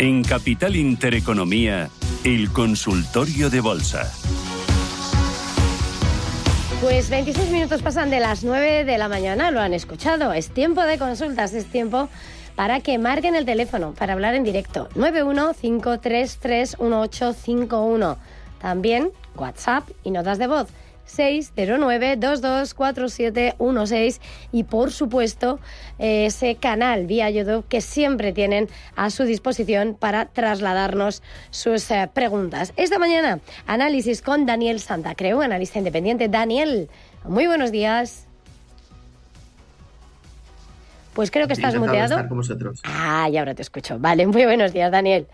En Capital Intereconomía, el consultorio de bolsa. Pues 26 minutos pasan de las 9 de la mañana, lo han escuchado. Es tiempo de consultas, es tiempo para que marquen el teléfono para hablar en directo. 915331851. También WhatsApp y notas de voz. 609224716 y por supuesto ese canal vía YouTube que siempre tienen a su disposición para trasladarnos sus preguntas. Esta mañana análisis con Daniel Santacreu, analista independiente. Daniel, muy buenos días. Pues creo que estás muteado. Estar con vosotros. Y ahora te escucho. Vale, muy buenos días, Daniel.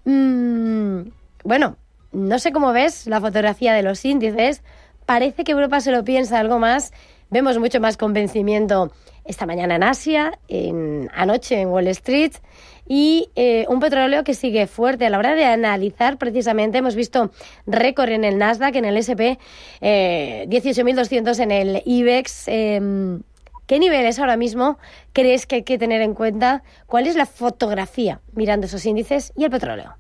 Bueno, no sé cómo ves la fotografía de los índices. Parece que Europa se lo piensa algo más. Vemos mucho más convencimiento esta mañana en Asia, anoche en Wall Street, y un petróleo que sigue fuerte. A la hora de analizar, precisamente, hemos visto récord en el Nasdaq, en el S&P, 18.200 en el IBEX. ¿Qué niveles ahora mismo crees que hay que tener en cuenta? ¿Cuál es la fotografía mirando esos índices y el petróleo?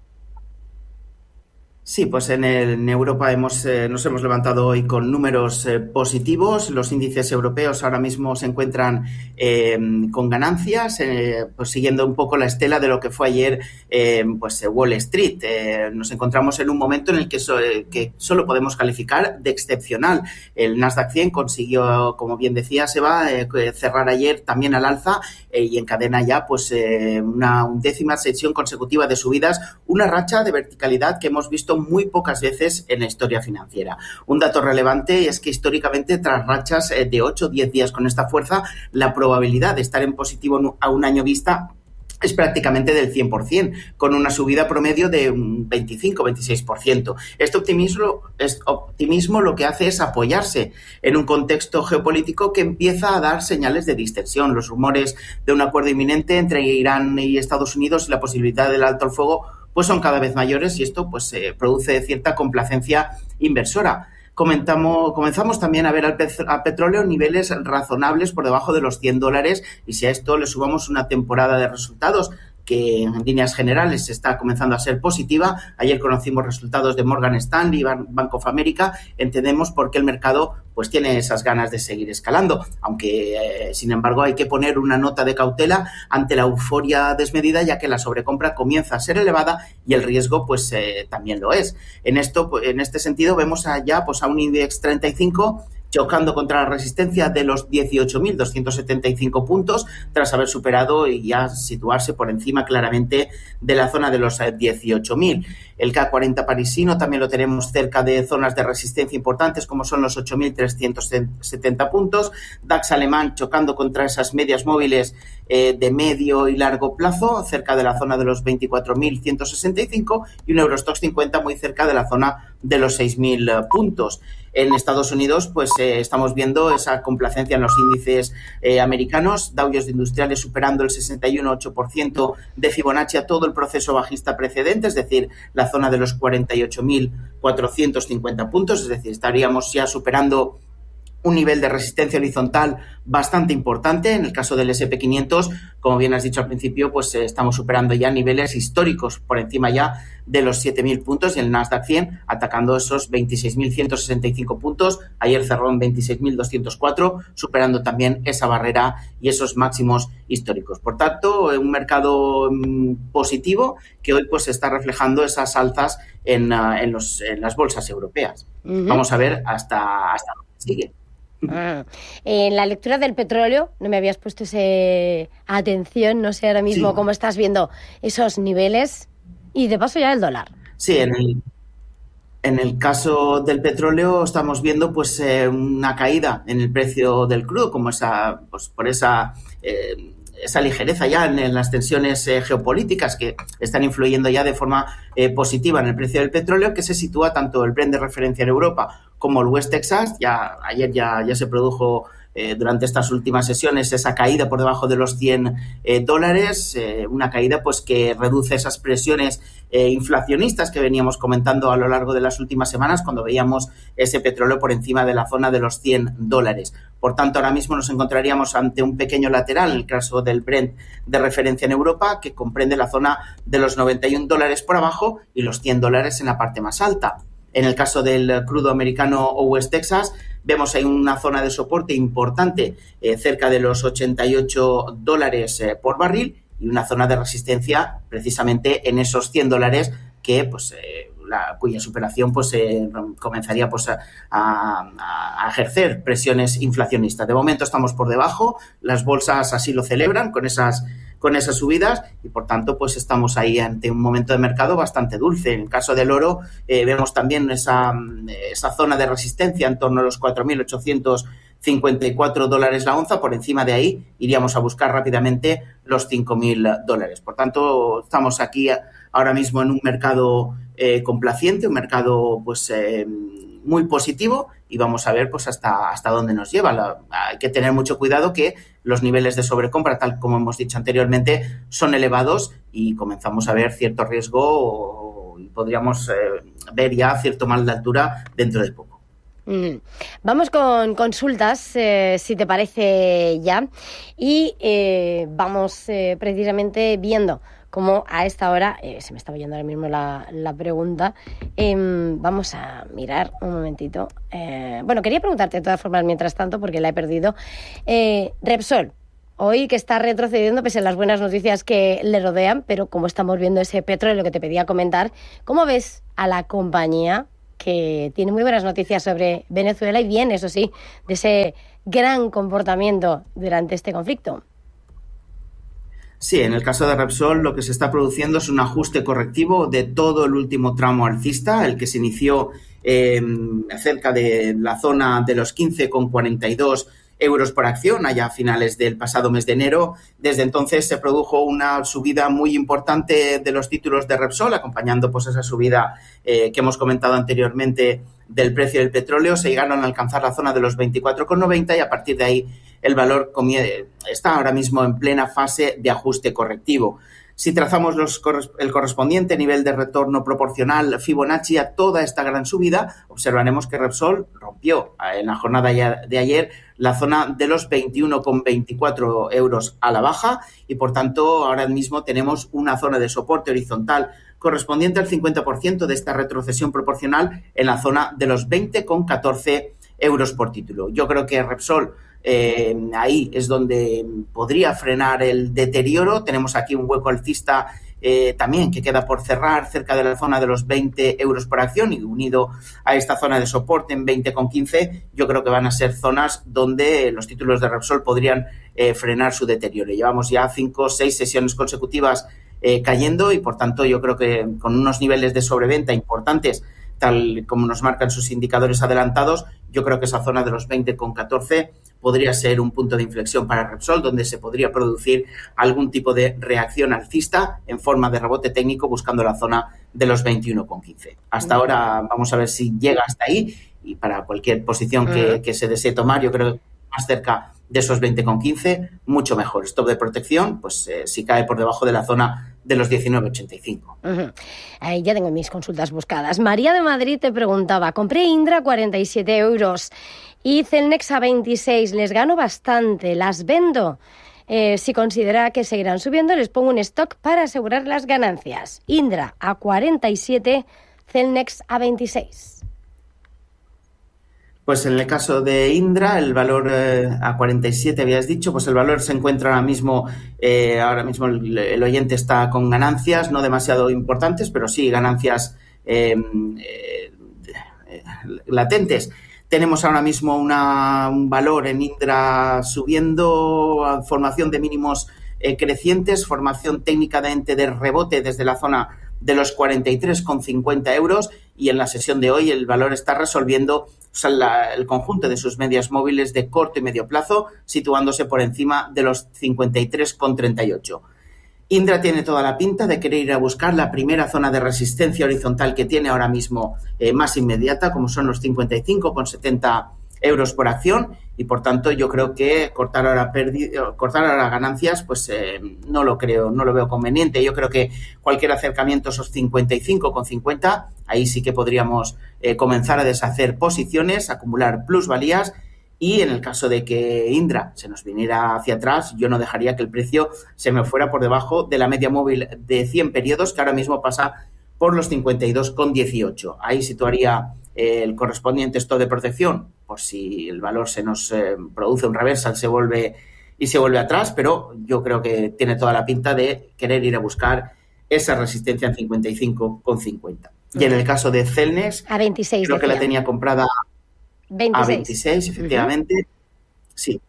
Sí, pues en Europa nos hemos levantado hoy con números positivos. Los índices europeos ahora mismo se encuentran con ganancias, pues siguiendo un poco la estela de lo que fue ayer Wall Street. Nos encontramos en un momento en el que solo podemos calificar de excepcional. El Nasdaq 100 consiguió, como bien decía Seba, cerrar ayer también al alza y encadena ya una undécima sesión consecutiva de subidas, una racha de verticalidad que hemos visto muy pocas veces en la historia financiera. Un dato relevante es que históricamente, tras rachas de 8 o 10 días con esta fuerza, la probabilidad de estar en positivo a un año vista es prácticamente del 100%, con una subida promedio de un 25-26%. Este optimismo lo que hace es apoyarse en un contexto geopolítico que empieza a dar señales de distensión. Los rumores de un acuerdo inminente entre Irán y Estados Unidos y la posibilidad del alto al fuego pues son cada vez mayores y esto produce cierta complacencia inversora. Comenzamos también a ver al petróleo niveles razonables por debajo de los $100 y si a esto le sumamos una temporada de resultados que en líneas generales está comenzando a ser positiva. Ayer conocimos resultados de Morgan Stanley y Bank of America. Entendemos por qué el mercado pues tiene esas ganas de seguir escalando, aunque sin embargo hay que poner una nota de cautela ante la euforia desmedida, ya que la sobrecompra comienza a ser elevada y el riesgo también lo es. En este sentido vemos allá a un IBEX 35 chocando contra la resistencia de los 18.275 puntos tras haber superado y ya situarse por encima claramente de la zona de los 18.000. El K40 parisino también lo tenemos cerca de zonas de resistencia importantes como son los 8.370 puntos. DAX alemán chocando contra esas medias móviles de medio y largo plazo cerca de la zona de los 24.165 y un Eurostoxx 50 muy cerca de la zona de los 6.000 puntos. En Estados Unidos, estamos viendo esa complacencia en los índices americanos. Dow Jones Industriales superando el 61,8% de Fibonacci a todo el proceso bajista precedente, es decir, la zona de los 48.450 puntos, es decir, estaríamos ya superando un nivel de resistencia horizontal bastante importante. En el caso del S&P 500, como bien has dicho al principio, estamos superando ya niveles históricos por encima ya de los 7.000 puntos y el Nasdaq 100 atacando esos 26.165 puntos. Ayer cerró en 26.204, superando también esa barrera y esos máximos históricos. Por tanto, un mercado positivo que hoy está reflejando esas alzas en las bolsas europeas. Uh-huh. Vamos a ver hasta dónde sigue. En la lectura del petróleo no me habías puesto atención, no sé ahora mismo cómo estás viendo esos niveles y de paso ya el dólar. Sí, en el caso del petróleo estamos viendo una caída en el precio del crudo como por esa ligereza ya en las tensiones geopolíticas que están influyendo ya de forma positiva en el precio del petróleo, que se sitúa tanto el Brent de referencia en Europa como el West Texas. Ayer ya se produjo durante estas últimas sesiones esa caída por debajo de los $100, una caída pues que reduce esas presiones inflacionistas que veníamos comentando a lo largo de las últimas semanas cuando veíamos ese petróleo por encima de la zona de los $100. Por tanto, ahora mismo nos encontraríamos ante un pequeño lateral en el caso del Brent de referencia en Europa, que comprende la zona de los $91 por abajo y los $100 en la parte más alta. En el caso del crudo americano o West Texas, vemos ahí una zona de soporte importante cerca de los $88 por barril y una zona de resistencia precisamente en esos $100 que pues cuya superación pues comenzaría pues a ejercer presiones inflacionistas. De momento estamos por debajo, las bolsas así lo celebran con esas subidas y por tanto pues estamos ahí ante un momento de mercado bastante dulce. En el caso del oro vemos también esa zona de resistencia en torno a los $4.854 la onza. Por encima de ahí iríamos a buscar rápidamente los $5.000. Por tanto, estamos aquí ahora mismo en un mercado complaciente, un mercado pues muy positivo y vamos a ver pues hasta dónde nos lleva. Hay que tener mucho cuidado que los niveles de sobrecompra, tal como hemos dicho anteriormente, son elevados y comenzamos a ver cierto riesgo y podríamos ver ya cierto mal de altura dentro de poco. Vamos con consultas, si te parece ya, y vamos precisamente viendo cómo a esta hora, se me está oyendo ahora mismo la pregunta, vamos a mirar un momentito. Bueno, quería preguntarte de todas formas mientras tanto, porque la he perdido. Repsol, hoy que está retrocediendo pese a las buenas noticias que le rodean, pero como estamos viendo ese petróleo que te pedía comentar, ¿cómo ves a la compañía que tiene muy buenas noticias sobre Venezuela y viene, eso sí, de ese gran comportamiento durante este conflicto? Sí, en el caso de Repsol lo que se está produciendo es un ajuste correctivo de todo el último tramo alcista, el que se inició cerca de la zona de los 15,42 euros por acción allá a finales del pasado mes de enero. Desde entonces se produjo una subida muy importante de los títulos de Repsol, acompañando pues esa subida que hemos comentado anteriormente del precio del petróleo. Se llegaron a alcanzar la zona de los 24,90 y a partir de ahí el valor está ahora mismo en plena fase de ajuste correctivo. Si trazamos el correspondiente nivel de retorno proporcional Fibonacci a toda esta gran subida, observaremos que Repsol rompió en la jornada de ayer la zona de los 21,24 euros a la baja y, por tanto, ahora mismo tenemos una zona de soporte horizontal correspondiente al 50% de esta retrocesión proporcional en la zona de los 20,14 euros por título. Yo creo que Repsol ahí es donde podría frenar el deterioro. Tenemos aquí un hueco alcista también que queda por cerrar cerca de la zona de los 20 euros por acción y unido a esta zona de soporte en 20,15, yo creo que van a ser zonas donde los títulos de Repsol podrían frenar su deterioro. Llevamos ya 5 o 6 sesiones consecutivas cayendo y por tanto yo creo que con unos niveles de sobreventa importantes tal como nos marcan sus indicadores adelantados, yo creo que esa zona de los 20,14 podría ser un punto de inflexión para Repsol, donde se podría producir algún tipo de reacción alcista en forma de rebote técnico buscando la zona de los 21,15. Hasta ahora vamos a ver si llega hasta ahí y para cualquier posición que se desee tomar, yo creo que más cerca de esos 20,15, mucho mejor. Stop de protección, pues si cae por debajo de la zona de los 19,85. Ahí ya tengo mis consultas buscadas. María de Madrid te preguntaba, compré Indra a 47 euros y Celnex a 26, les gano bastante, las vendo. Si considera que seguirán subiendo, les pongo un stock para asegurar las ganancias. Indra a 47, Celnex a 26. Pues en el caso de Indra, el valor a 47 habías dicho, pues el valor se encuentra ahora mismo el oyente está con ganancias no demasiado importantes, pero sí ganancias latentes. Tenemos ahora mismo un valor en Indra subiendo a formación de mínimos crecientes, formación técnicamente de rebote desde la zona de los 43,50 euros y en la sesión de hoy el valor está resolviendo el conjunto de sus medias móviles de corto y medio plazo, situándose por encima de los 53,38. Indra tiene toda la pinta de querer ir a buscar la primera zona de resistencia horizontal que tiene ahora mismo más inmediata, como son los 55,70 euros por acción y por tanto yo creo que cortar ahora ganancias pues no lo veo conveniente. Yo creo que cualquier acercamiento a esos 55,50, ahí sí que podríamos comenzar a deshacer posiciones, acumular plusvalías. Y en el caso de que Indra se nos viniera hacia atrás, yo no dejaría que el precio se me fuera por debajo de la media móvil de 100 periodos, que ahora mismo pasa por los 52,18. Ahí situaría el correspondiente stop de protección, por si el valor se nos produce un reversal, se vuelve atrás, pero yo creo que tiene toda la pinta de querer ir a buscar esa resistencia en 55,50. Y en el caso de Celnex, a 26, creo que la tenía comprada 26. A 26, efectivamente. Uh-huh. Sí.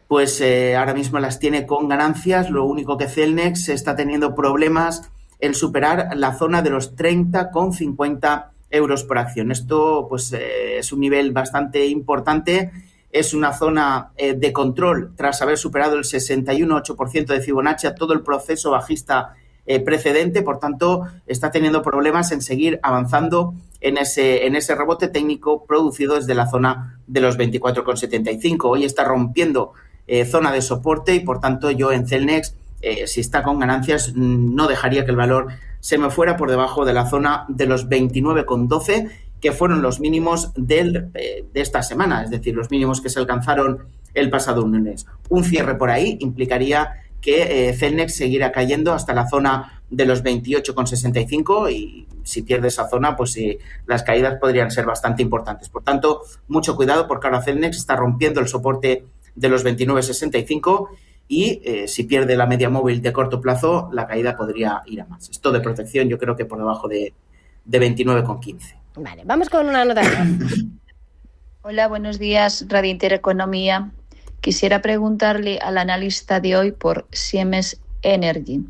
Pues ahora mismo las tiene con ganancias. Lo único que Celnex está teniendo problemas en superar la zona de los 30,50 euros por acción. Esto pues es un nivel bastante importante. Es una zona de control tras haber superado el 61,8% de Fibonacci a todo el proceso bajista precedente. Por tanto, está teniendo problemas en seguir avanzando en ese rebote técnico producido desde la zona de los 24,75. Hoy está rompiendo zona de soporte y, por tanto, yo en Celnex, si está con ganancias, no dejaría que el valor se me fuera por debajo de la zona de los 29,12, que fueron los mínimos de esta semana, es decir, los mínimos que se alcanzaron el pasado lunes. Un cierre por ahí implicaría que Celnex seguirá cayendo hasta la zona de los 28,65 y si pierde esa zona, pues las caídas podrían ser bastante importantes. Por tanto, mucho cuidado porque ahora Celnex está rompiendo el soporte de los 29,65 y si pierde la media móvil de corto plazo, la caída podría ir a más. Esto de protección yo creo que por debajo de 29,15. Vale, vamos con una nota. Hola, buenos días, Radio Intereconomía. Quisiera preguntarle al analista de hoy por Siemens Energy.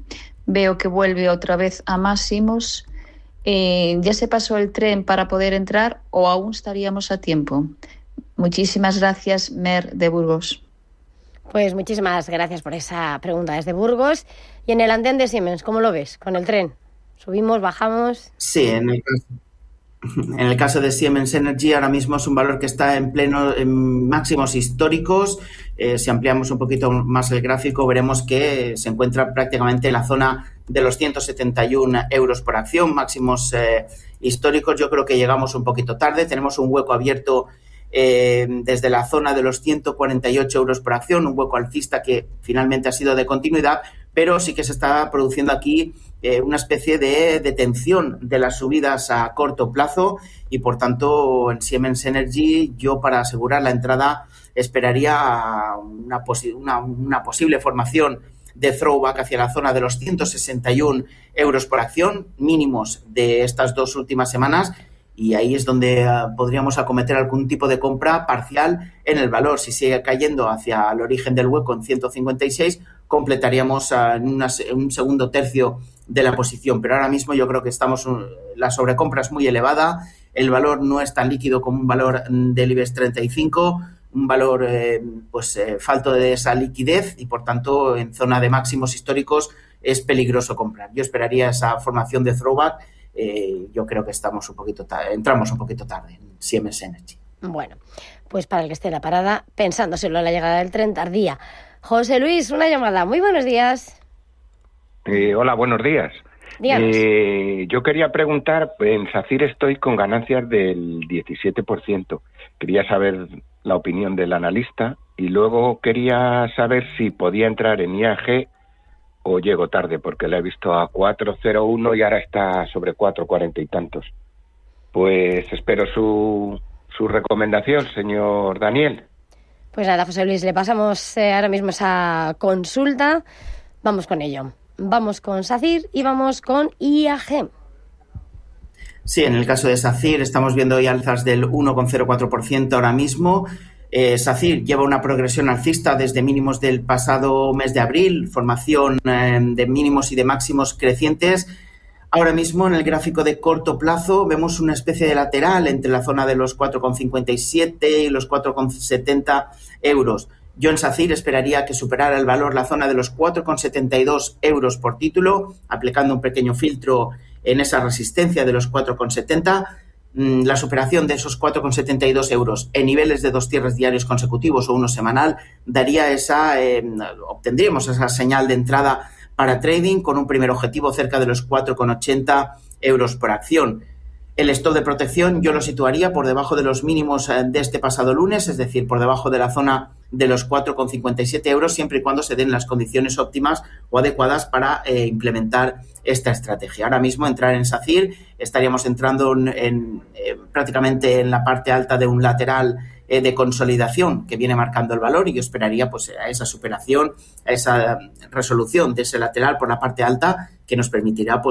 Veo que vuelve otra vez a máximos. ¿Ya se pasó el tren para poder entrar o aún estaríamos a tiempo? Muchísimas gracias, Mer de Burgos. Pues muchísimas gracias por esa pregunta desde Burgos. Y en el andén de Siemens, ¿cómo lo ves con el tren? ¿Subimos, bajamos? Sí, en el caso de Siemens Energy ahora mismo es un valor que está en máximos históricos. Si ampliamos un poquito más el gráfico, veremos que se encuentra prácticamente en la zona de los 171 euros por acción, máximos históricos. Yo creo que llegamos un poquito tarde. Tenemos un hueco abierto desde la zona de los 148 euros por acción, un hueco alcista que finalmente ha sido de continuidad, pero sí que se está produciendo aquí una especie de detención de las subidas a corto plazo y, por tanto, en Siemens Energy yo para asegurar la entrada esperaría una posible formación de throwback hacia la zona de los 161 euros por acción, mínimos de estas dos últimas semanas, y ahí es donde podríamos acometer algún tipo de compra parcial en el valor. Si sigue cayendo hacia el origen del hueco en 156, completaríamos en un segundo tercio de la posición. Pero ahora mismo yo creo que la sobrecompra es muy elevada, el valor no es tan líquido como un valor del IBEX 35, un valor falto de esa liquidez y, por tanto, en zona de máximos históricos es peligroso comprar. Yo esperaría esa formación de throwback. Yo creo que entramos un poquito tarde en Siemens Energy. Bueno, pues para el que esté en la parada, pensándoselo en la llegada del tren tardía. José Luis, una llamada. Muy buenos días. Hola, buenos días. Yo quería preguntar, en SACIR estoy con ganancias del 17%. Quería saber la opinión del analista y luego quería saber si podía entrar en IAG o llego tarde, porque la he visto a 4.01 y ahora está sobre 4.40 y tantos. Pues espero su recomendación, señor Daniel. Pues nada, José Luis, le pasamos ahora mismo esa consulta. Vamos con ello. Vamos con SACIR y vamos con IAG. Sí, en el caso de SACIR estamos viendo hoy alzas del 1,04% ahora mismo. SACIR lleva una progresión alcista desde mínimos del pasado mes de abril, formación de mínimos y de máximos crecientes. Ahora mismo en el gráfico de corto plazo vemos una especie de lateral entre la zona de los 4,57 y los 4,70 euros. Yo en SACIR esperaría que superara el valor la zona de los 4,72 euros por título, aplicando un pequeño filtro en esa resistencia de los 4,70. la superación de esos 4,72 euros en niveles de 2 cierres diarios consecutivos o uno semanal daría obtendríamos esa señal de entrada para trading con un primer objetivo cerca de los 4,80 euros por acción. El stop de protección yo lo situaría por debajo de los mínimos de este pasado lunes, es decir, por debajo de la zona de los 4,57 euros, siempre y cuando se den las condiciones óptimas o adecuadas para implementar esta estrategia. Ahora mismo entrar en SACIR estaríamos entrando prácticamente en la parte alta de un lateral de consolidación que viene marcando el valor, y yo esperaría pues a esa superación, a esa resolución de ese lateral por la parte alta, que nos permitirá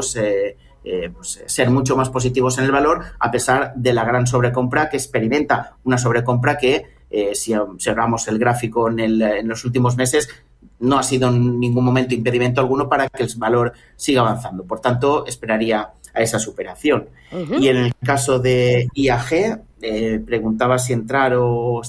ser mucho más positivos en el valor, a pesar de la gran sobrecompra que experimenta, una sobrecompra que si observamos el gráfico en los últimos meses, no ha sido en ningún momento impedimento alguno para que el valor siga avanzando. Por tanto, esperaría a esa superación. Y en el caso de IAG, preguntaba si entrar o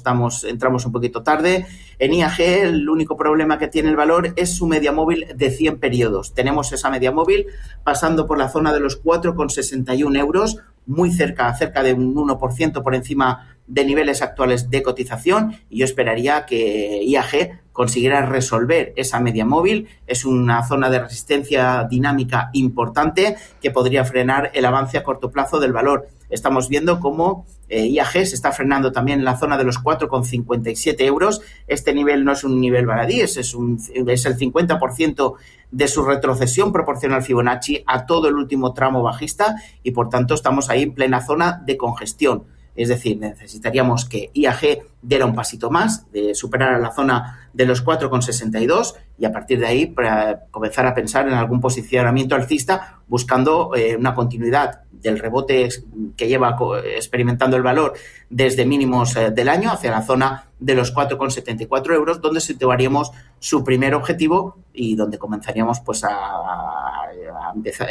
entramos un poquito tarde. En IAG el único problema que tiene el valor es su media móvil de 100 periodos. Tenemos esa media móvil pasando por la zona de los 4,61 euros, muy cerca de un 1% por encima de niveles actuales de cotización, y yo esperaría que IAG consiguiera resolver esa media móvil. Es una zona de resistencia dinámica importante que podría frenar el avance a corto plazo del valor. Estamos viendo cómo IAG se está frenando también en la zona de los 4,57 euros. Este nivel no es un nivel baladí, es el 50% de su retrocesión proporcional Fibonacci a todo el último tramo bajista, y por tanto estamos ahí en plena zona de congestión. Es decir, necesitaríamos que IAG diera un pasito más, de superar a la zona de los 4,62, y a partir de ahí para comenzar a pensar en algún posicionamiento alcista, buscando una continuidad del rebote que lleva experimentando el valor desde mínimos del año hacia la zona de los 4,74 euros, donde situaríamos su primer objetivo y donde comenzaríamos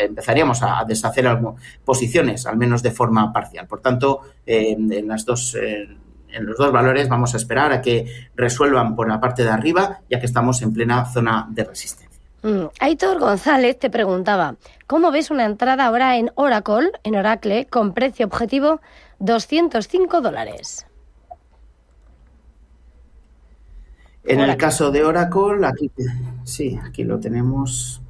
empezaríamos a deshacer posiciones, al menos de forma parcial. Por tanto, en los dos valores vamos a esperar a que resuelvan por la parte de arriba, ya que estamos en plena zona de resistencia. Aitor González te preguntaba, ¿cómo ves una entrada ahora en Oracle, con precio objetivo $205? En el caso de Oracle, aquí lo tenemos.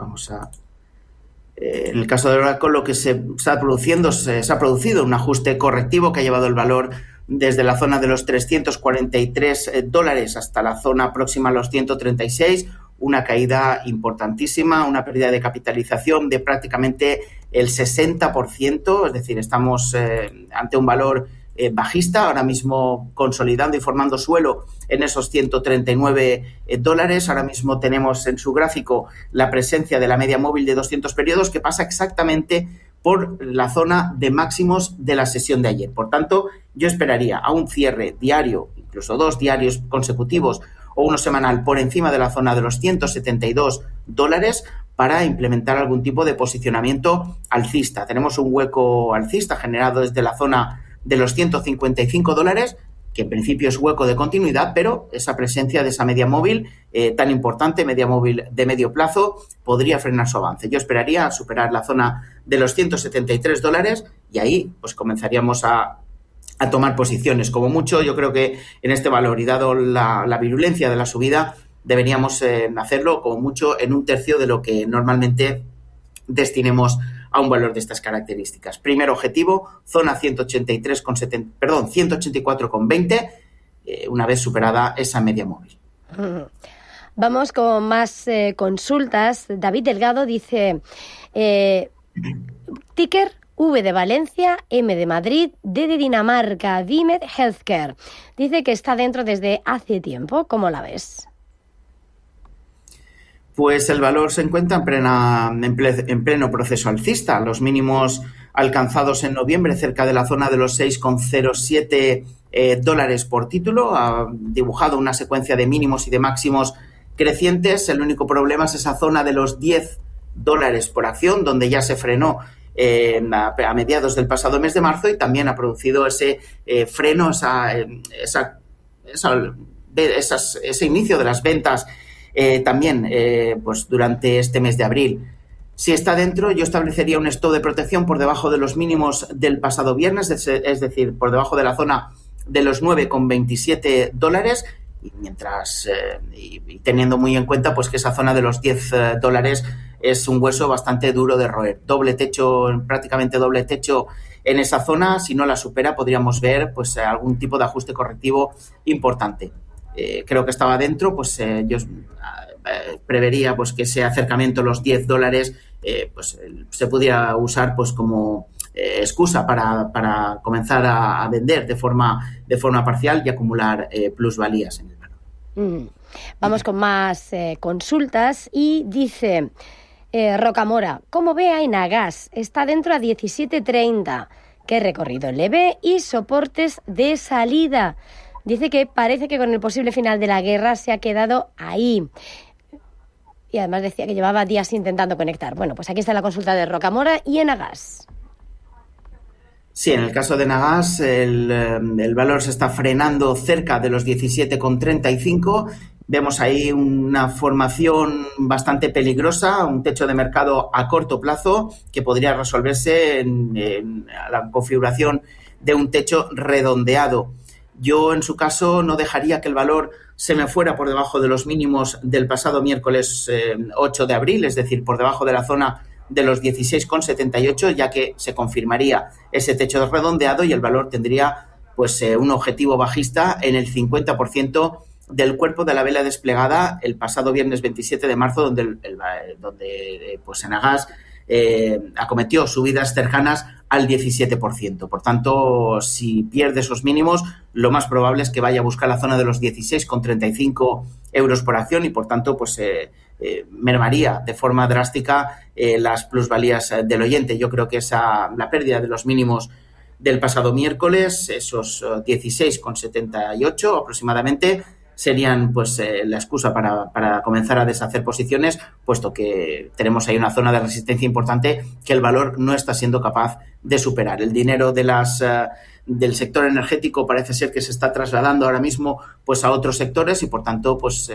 En el caso de Oracle, lo que se ha producido un ajuste correctivo que ha llevado el valor desde la zona de los $343 hasta la zona próxima a los 136, una caída importantísima, una pérdida de capitalización de prácticamente el 60%, es decir, estamos ante un valor bajista, ahora mismo consolidando y formando suelo en esos $139. Ahora mismo tenemos en su gráfico la presencia de la media móvil de 200 periodos, que pasa exactamente por la zona de máximos de la sesión de ayer. Por tanto, yo esperaría a un cierre diario, incluso 2 diarios consecutivos o uno semanal por encima de la zona de los $172 para implementar algún tipo de posicionamiento alcista. Tenemos un hueco alcista generado desde la zona de los $155, que en principio es hueco de continuidad, pero esa presencia de esa media móvil tan importante, media móvil de medio plazo, podría frenar su avance. Yo esperaría a superar la zona de los $173 y ahí pues comenzaríamos a tomar posiciones. Como mucho, yo creo que en este valor, y dado la virulencia de la subida, deberíamos hacerlo como mucho en un tercio de lo que normalmente destinemos a un valor de estas características. Primer objetivo, zona 184,20, una vez superada esa media móvil. Vamos con más consultas. David Delgado dice, ticker V de Valencia, M de Madrid, D de Dinamarca, Vimed Healthcare. Dice que está dentro desde hace tiempo. ¿Cómo la ves? Pues el valor se encuentra en pleno proceso alcista. Los mínimos alcanzados en noviembre, cerca de la zona de los $6,07 por título, ha dibujado una secuencia de mínimos y de máximos crecientes. El único problema es esa zona de los $10 por acción, donde ya se frenó a mediados del pasado mes de marzo, y también ha producido ese freno, ese inicio de las ventas también pues durante este mes de abril. Si está dentro, yo establecería un stop de protección por debajo de los mínimos del pasado viernes, es decir, por debajo de la zona de los $9,27, y mientras y teniendo muy en cuenta pues que esa zona de los $10 es un hueso bastante duro de roer. Prácticamente doble techo en esa zona. Si no la supera, podríamos ver pues algún tipo de ajuste correctivo importante. Creo que estaba dentro, pues yo prevería pues que ese acercamiento a los $10 pues se pudiera usar pues como excusa para comenzar a vender de forma parcial y acumular plusvalías en el valor. Vamos con más consultas y dice Rocamora, ¿cómo ve a Enagas? Está dentro a 17.30. ¿Qué recorrido le ve y soportes de salida? Dice que parece que con el posible final de la guerra se ha quedado ahí. Y además decía que llevaba días intentando conectar. Bueno, pues aquí está la consulta de Rocamora y Enagas. Sí, en el caso de Enagas el valor se está frenando cerca de los 17,35. Vemos ahí una formación bastante peligrosa, un techo de mercado a corto plazo que podría resolverse en la configuración de un techo redondeado. Yo, en su caso, no dejaría que el valor se me fuera por debajo de los mínimos del pasado miércoles 8 de abril, es decir, por debajo de la zona de los 16,78, ya que se confirmaría ese techo redondeado y el valor tendría pues un objetivo bajista en el 50% del cuerpo de la vela desplegada el pasado viernes 27 de marzo, donde pues Enagas acometió subidas cercanas al 17%. Por tanto, si pierde esos mínimos, lo más probable es que vaya a buscar la zona de los 16,35 euros por acción y, por tanto, pues mermaría de forma drástica las plusvalías del oyente. Yo creo que la pérdida de los mínimos del pasado miércoles, esos 16,78 aproximadamente, serían pues la excusa para comenzar a deshacer posiciones, puesto que tenemos ahí una zona de resistencia importante que el valor no está siendo capaz de superar. El dinero del sector energético parece ser que se está trasladando ahora mismo pues a otros sectores y, por tanto, pues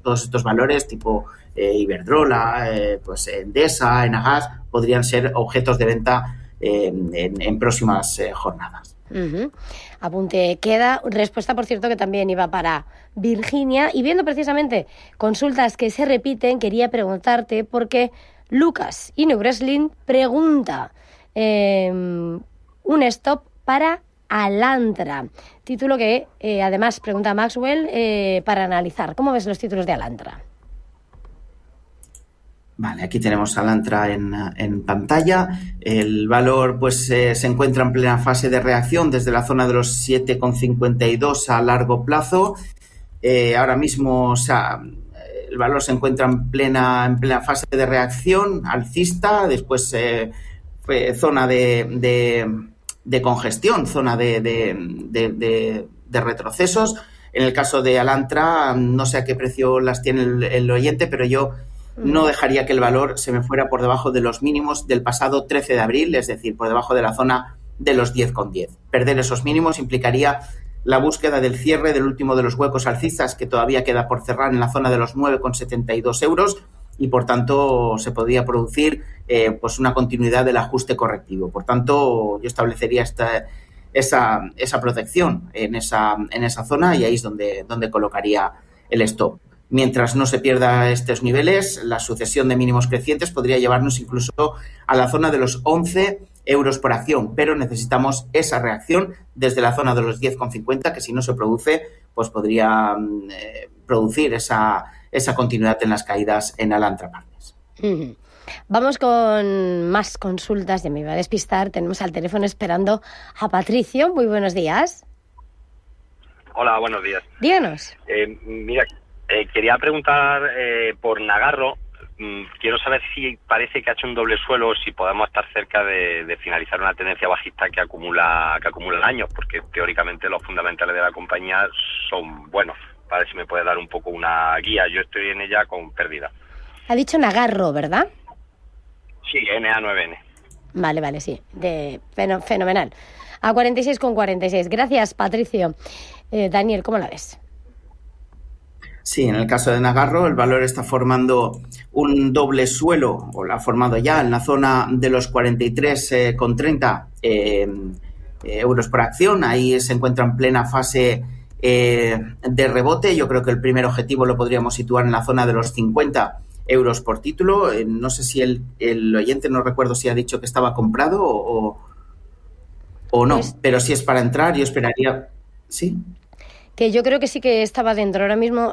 todos estos valores tipo Iberdrola, pues Endesa, Enagas, podrían ser objetos de venta en próximas jornadas. Uh-huh. Apunte queda. Respuesta, por cierto, que también iba para Virginia. Y viendo precisamente consultas que se repiten, quería preguntarte, porque Lucas Inugreslin pregunta un stop para Alantra. Título que además pregunta Maxwell para analizar. ¿Cómo ves los títulos de Alantra? Vale, aquí tenemos Alantra en pantalla. El valor pues se encuentra en plena fase de reacción desde la zona de los 7,52 a largo plazo. Ahora mismo el valor se encuentra en plena fase de reacción alcista, después zona de congestión, zona de retrocesos. En el caso de Alantra, no sé a qué precio las tiene el oyente, pero yo no dejaría que el valor se me fuera por debajo de los mínimos del pasado 13 de abril, es decir, por debajo de la zona de los 10,10. Perder esos mínimos implicaría la búsqueda del cierre del último de los huecos alcistas, que todavía queda por cerrar en la zona de los 9,72 euros, y por tanto se podría producir pues una continuidad del ajuste correctivo. Por tanto, yo establecería esa protección en esa zona, y ahí es donde colocaría el stop. Mientras no se pierda estos niveles, la sucesión de mínimos crecientes podría llevarnos incluso a la zona de los 11 euros por acción, pero necesitamos esa reacción desde la zona de los 10,50, que si no se produce, pues podría producir esa continuidad en las caídas en Alantra Partners. Vamos con más consultas, ya me iba a despistar. Tenemos al teléfono esperando a Patricio. Muy buenos días. Hola, buenos días. Díganos. Mira, quería preguntar por Nagarro. Quiero saber si parece que ha hecho un doble suelo, si podemos estar cerca de finalizar una tendencia bajista que acumula años, porque teóricamente los fundamentales de la compañía son buenos. Para ver si me puede dar un poco una guía. Yo estoy en ella con pérdida. Ha dicho Nagarro, ¿verdad? Sí, NA9N. Vale, sí. Fenomenal. A 46,46. Gracias, Patricio. Daniel, ¿cómo la ves? Sí, en el caso de Nagarro, el valor está formando un doble suelo, o lo ha formado ya en la zona de los 43,30 euros por acción. Ahí se encuentra en plena fase de rebote. Yo creo que el primer objetivo lo podríamos situar en la zona de los 50 euros por título. No sé si el oyente, no recuerdo si ha dicho que estaba comprado o no, pues, pero si es para entrar, yo esperaría... ¿Sí? Que yo creo que sí que estaba dentro. Ahora mismo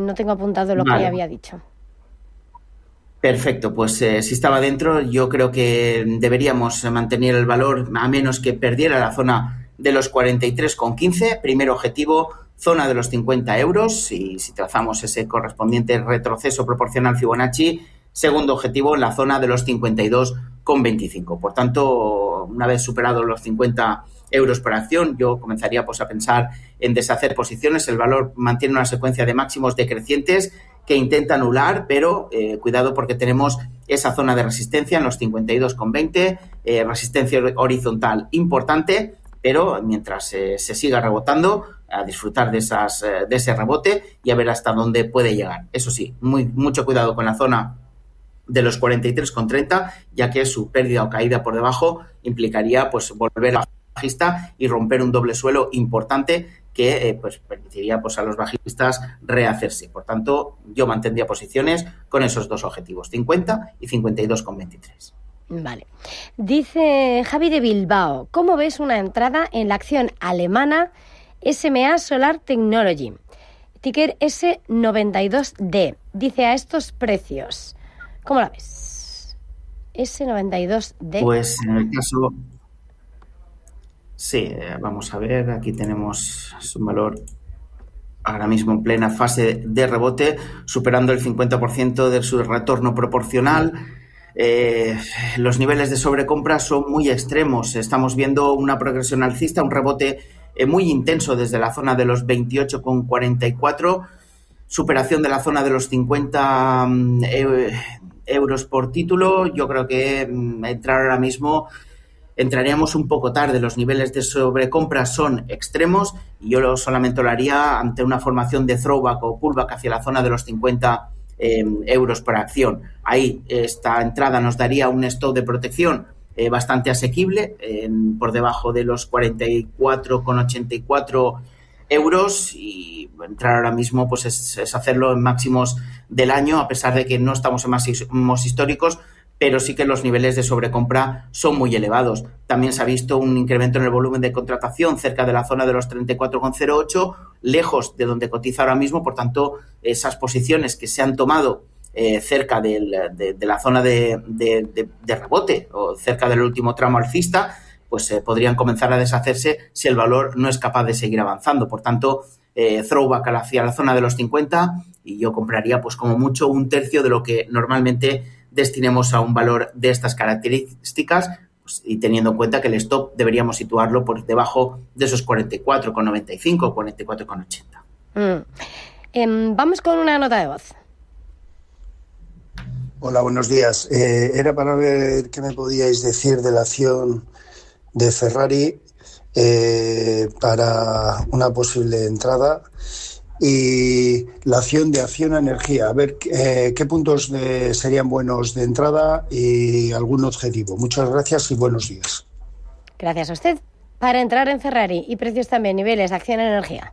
no tengo apuntado lo que había dicho. Perfecto, pues si estaba dentro, yo creo que deberíamos mantener el valor a menos que perdiera la zona de los 43,15. Primer objetivo, zona de los 50 euros. Y si trazamos ese correspondiente retroceso proporcional Fibonacci, segundo objetivo en la zona de los 52,25. Por tanto, una vez superados los 50 euros por acción, yo comenzaría pues a pensar en deshacer posiciones. El valor mantiene una secuencia de máximos decrecientes que intenta anular, pero cuidado porque tenemos esa zona de resistencia en los 52,20, resistencia horizontal importante, pero mientras se siga rebotando, a disfrutar de ese rebote y a ver hasta dónde puede llegar. Eso sí, mucho cuidado con la zona de los 43,30, ya que su pérdida o caída por debajo implicaría pues volver a bajista y romper un doble suelo importante que pues permitiría pues a los bajistas rehacerse. Por tanto, yo mantendría posiciones con esos dos objetivos, 50 y 52,23. Vale. Dice Javi de Bilbao, ¿cómo ves una entrada en la acción alemana SMA Solar Technology? Ticker S92D. Dice a estos precios. ¿Cómo la ves? S92D. Pues en el caso... Sí, vamos a ver, aquí tenemos un valor ahora mismo en plena fase de rebote, superando el 50% de su retorno proporcional. Los niveles de sobrecompra son muy extremos. Estamos viendo una progresión alcista, un rebote muy intenso desde la zona de los 28,44, superación de la zona de los 50 euros por título. Yo creo que entrar ahora mismo... entraríamos un poco tarde. Los niveles de sobrecompra son extremos y yo solamente lo haría ante una formación de throwback o pullback hacia la zona de los 50 euros por acción. Ahí esta entrada nos daría un stop de protección bastante asequible, por debajo de los 44,84 euros, y entrar ahora mismo pues es hacerlo en máximos del año, a pesar de que no estamos en máximos históricos, pero sí que los niveles de sobrecompra son muy elevados. También se ha visto un incremento en el volumen de contratación cerca de la zona de los 34,08, lejos de donde cotiza ahora mismo. Por tanto, esas posiciones que se han tomado cerca de la zona de rebote o cerca del último tramo alcista, pues podrían comenzar a deshacerse si el valor no es capaz de seguir avanzando. Por tanto, throwback hacia la zona de los 50, y yo compraría pues como mucho un tercio de lo que normalmente destinemos a un valor de estas características, pues, y teniendo en cuenta que el stop deberíamos situarlo por debajo de esos 44,95 o 44,80. Vamos con una nota de voz. Hola, buenos días. Era para ver qué me podíais decir de la acción de Ferrari para una posible entrada, y la acción de Acciona Energía, a ver qué puntos serían buenos de entrada y algún objetivo. Muchas gracias y buenos días. Gracias a usted. Para entrar en Ferrari y precios también, niveles, Acciona Energía.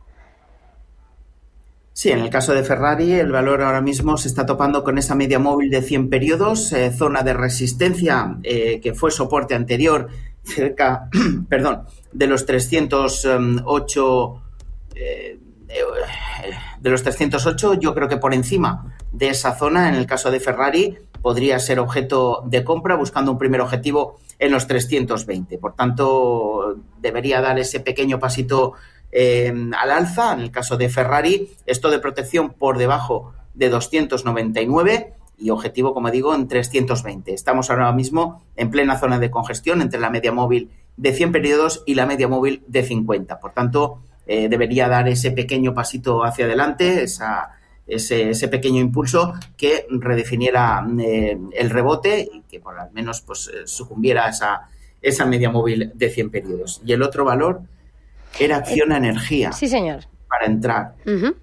Sí, en el caso de Ferrari, el valor ahora mismo se está topando con esa media móvil de 100 periodos, zona de resistencia que fue soporte anterior cerca de los 308 yo creo que por encima de esa zona, en el caso de Ferrari, podría ser objeto de compra, buscando un primer objetivo en los 320. Por tanto, debería dar ese pequeño pasito al alza. En el caso de Ferrari, esto de protección por debajo de 299 y objetivo, como digo, en 320. Estamos ahora mismo en plena zona de congestión entre la media móvil de 100 periodos y la media móvil de 50. Por tanto, debería dar ese pequeño pasito hacia adelante, ese pequeño impulso que redefiniera el rebote y que por al menos pues sucumbiera a esa media móvil de 100 periodos. Y el otro valor era Acciona Energía. Sí, señor. Para entrar. Uh-huh.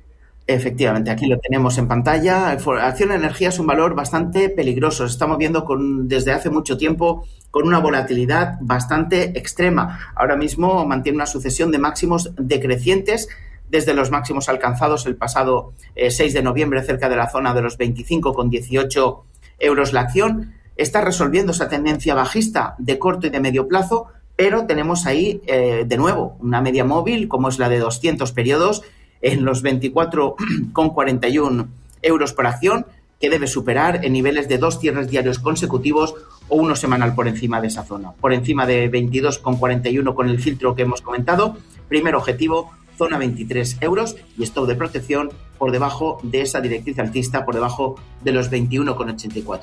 Efectivamente, aquí lo tenemos en pantalla. Acciona Energía es un valor bastante peligroso. Estamos viendo desde hace mucho tiempo con una volatilidad bastante extrema. Ahora mismo mantiene una sucesión de máximos decrecientes desde los máximos alcanzados el pasado 6 de noviembre, cerca de la zona de los 25,18 euros la acción. Está resolviendo esa tendencia bajista de corto y de medio plazo, pero tenemos ahí, de nuevo, una media móvil, como es la de 200 periodos, en los 24,41 euros por acción, que debe superar en niveles de 2 cierres diarios consecutivos o uno semanal por encima de esa zona. Por encima de 22,41 con el filtro que hemos comentado. Primer objetivo, zona 23 euros y stop de protección por debajo de esa directriz alcista, por debajo de los 21,84 euros.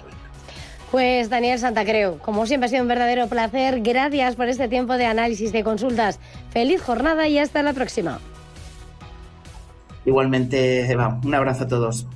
Pues Daniel Santacreu, como siempre ha sido un verdadero placer. Gracias por este tiempo de análisis, de consultas. Feliz jornada y hasta la próxima. Igualmente, Eva, un abrazo a todos.